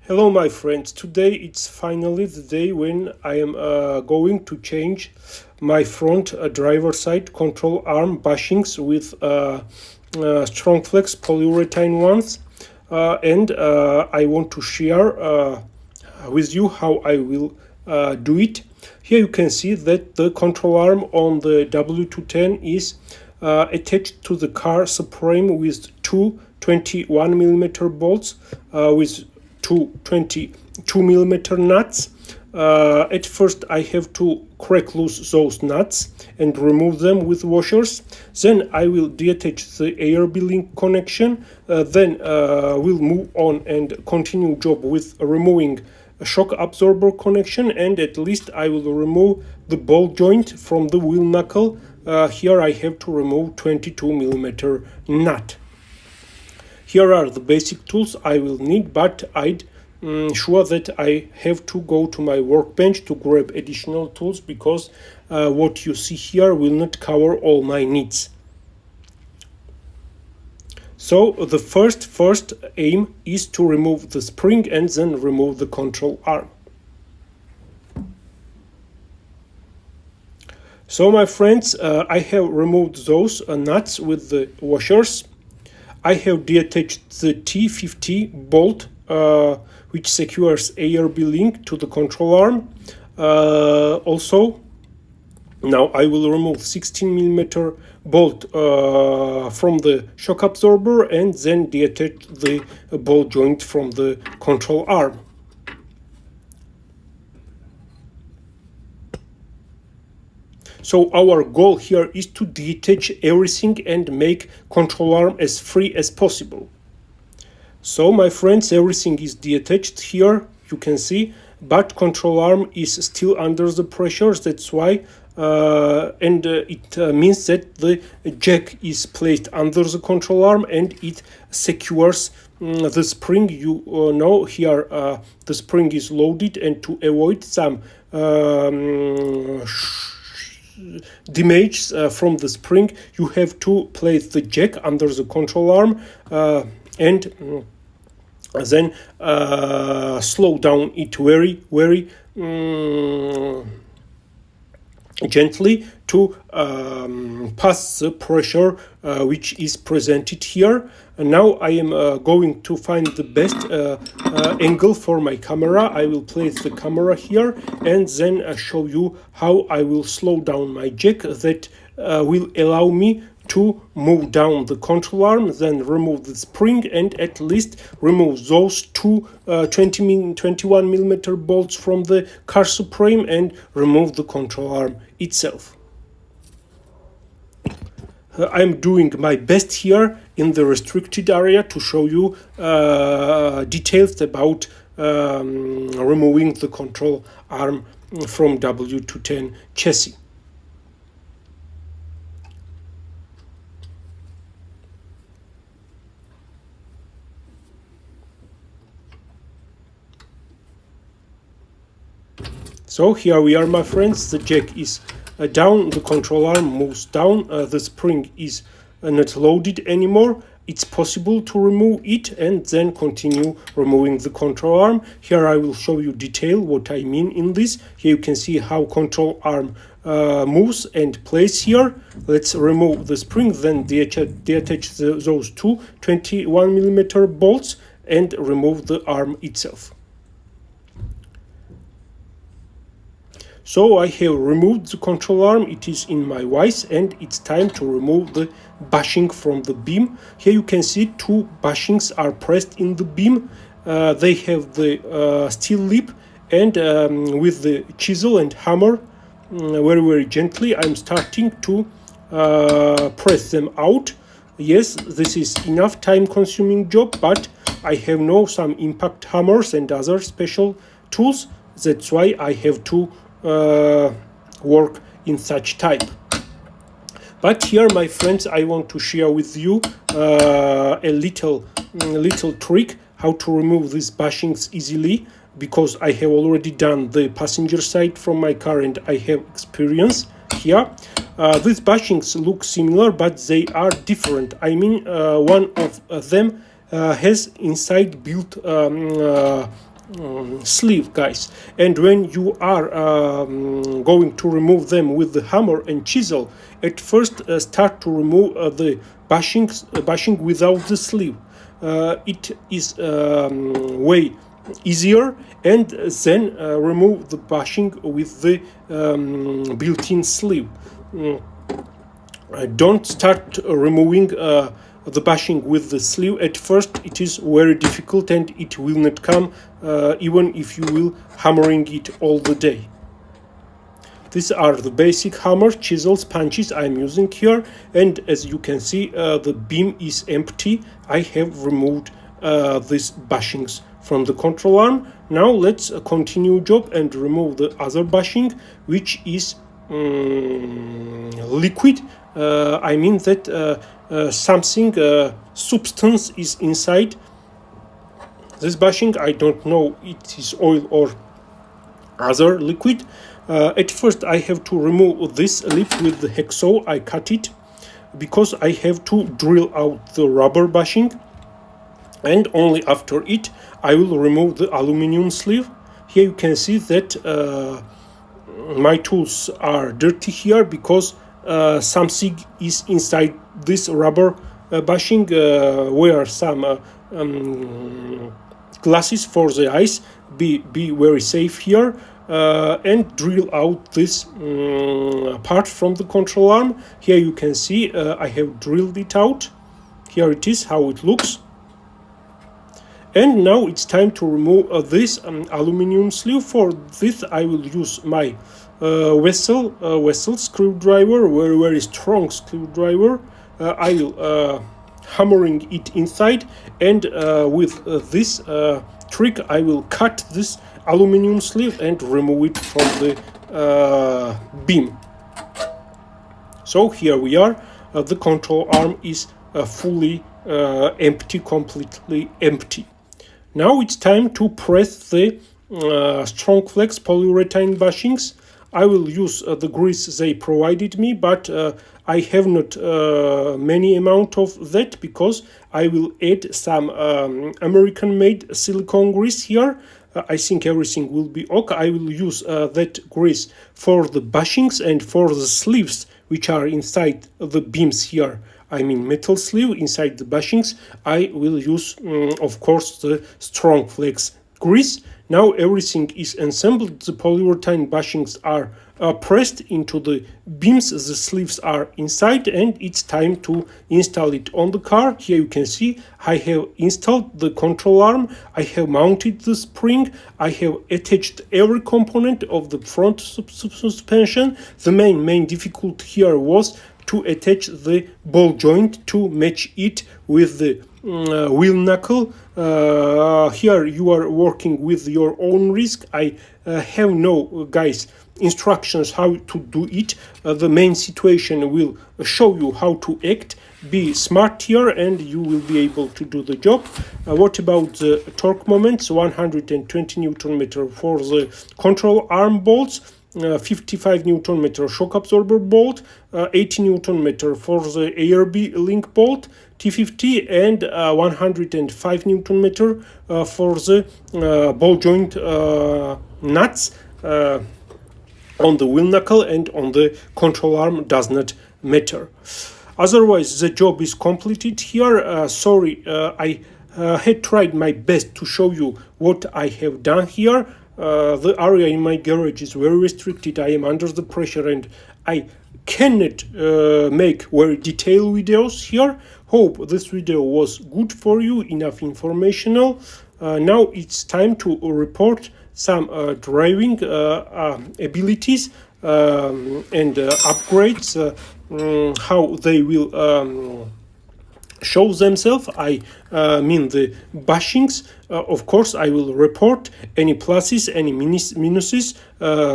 Hello my friends, today it's finally the day when I am going to change my front driver side control arm bushings with STRONGFLEX polyurethane ones, and I want to share with you how I will do it. Here you can see that the control arm on the W210 is attached to the car subframe with two 21mm bolts with two 22mm nuts. At first I have to crack loose those nuts and remove them with washers. Then I will detach the ARB link connection. Then we'll move on and continue job with removing a shock absorber connection, and at least I will remove the ball joint from the wheel knuckle. Here I have to remove 22mm nut. Here are the basic tools I will need, but I'd sure that I have to go to my workbench to grab additional tools because what you see here will not cover all my needs. So the first aim is to remove the spring and then remove the control arm. So my friends, I have removed those nuts with the washers. I have detached the T50 bolt which secures ARB link to the control arm. Also, now I will remove 16mm bolt from the shock absorber and then detach the ball joint from the control arm. So our goal here is to detach everything and make control arm as free as possible. So my friends, everything is detached here, you can see, but control arm is still under the pressure. That's why it means that the jack is placed under the control arm and it secures the spring. You know here the spring is loaded, and to avoid some damage from the spring, you have to place the jack under the control arm and then slow down it very gently to pass the pressure which is presented here. And now I am going to find the best angle for my camera. I will place the camera here and then show you how I will slow down my jack. That will allow me to move down the control arm, then remove the spring, and at least remove those two 21mm bolts from the car subframe and remove the control arm itself. I'm doing my best here in the restricted area to show you details about removing the control arm from W210 chassis. So here we are, my friends. The jack is down, the control arm moves down, the spring is not loaded anymore. It's possible to remove it and then continue removing the control arm. Here I will show you detail what I mean in this. Here you can see how control arm moves and plays here. Let's remove the spring, then detach those two 21mm bolts and remove the arm itself. So I have removed the control arm, it is in my vise, and it's time to remove the bushing from the beam. Here you can see two bushings are pressed in the beam. They have the steel lip, and with the chisel and hammer, very gently, I'm starting to press them out. Yes, this is enough time-consuming job, but I have now some impact hammers and other special tools. That's why I have to work in such type. But here, my friends, I want to share with you a little trick how to remove these bushings easily, because I have already done the passenger side from my car and I have experience here. These bushings look similar, but they are different. I mean, one of them has inside built sleeve, guys. And when you are going to remove them with the hammer and chisel, at first start to remove the bushing without the sleeve. It is way easier, and then remove the bushing with the built-in sleeve. Don't start removing the bushing with the sleeve at first. It is very difficult and it will not come even if you will hammering it all the day. These are the basic hammers, chisels, punches I'm using here, and as you can see the beam is empty. I have removed these bushings from the control arm. Now let's continue job and remove the other bushing, which is liquid. I mean that something substance is inside this bushing. I don't know it is oil or other liquid. At first I have to remove this lip with the hacksaw. I cut it because I have to drill out the rubber bushing, and only after it I will remove the aluminum sleeve. Here you can see that my tools are dirty here because something is inside this rubber bushing, where some glasses for the eyes. Be very safe here, and drill out this part from the control arm. Here you can see I have drilled it out. Here it is how it looks. And now it's time to remove this aluminum sleeve. For this I will use my vessel screwdriver, very strong screwdriver. I will hammering it inside, and with this trick I will cut this aluminum sleeve and remove it from the beam. So here we are. The control arm is fully empty, completely empty. Now it's time to press the STRONGFLEX polyurethane bushings. I will use the grease they provided me, but I have not many amount of that because I will add some American-made silicone grease here. I think everything will be okay. I will use that grease for the bushings and for the sleeves which are inside the beams here. I mean metal sleeve inside the bushings. I will use, of course, the STRONGFLEX grease. Now everything is assembled. The polyurethane bushings are pressed into the beams. The sleeves are inside, and it's time to install it on the car. Here you can see I have installed the control arm. I have mounted the spring. I have attached every component of the front suspension. The main difficulty here was to attach the ball joint to match it with the wheel knuckle. Here you are working with your own risk. I have no, guys, instructions how to do it. The main situation will show you how to act. Be smart here and you will be able to do the job. What about the torque moments? 120 Newton meter for the control arm bolts, 55 Newton meter shock absorber bolt, 80 Newton meter for the ARB link bolt T50, and 105 Newton meter for the ball joint nuts on the wheel knuckle, and on the control arm does not matter. Otherwise the job is completed here. Sorry, I had tried my best to show you what I have done here. The area in my garage is very restricted. I am under the pressure and I cannot make very detailed videos here. Hope this video was good for you, enough informational. Now it's time to report some driving abilities and upgrades, how they will show themselves. I mean the bushings. Of course I will report any pluses, any minuses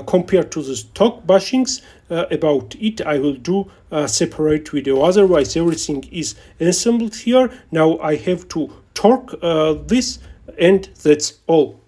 compared to the stock bushings. About it I will do a separate video. Otherwise everything is assembled here. Now I have to torque this, and that's all.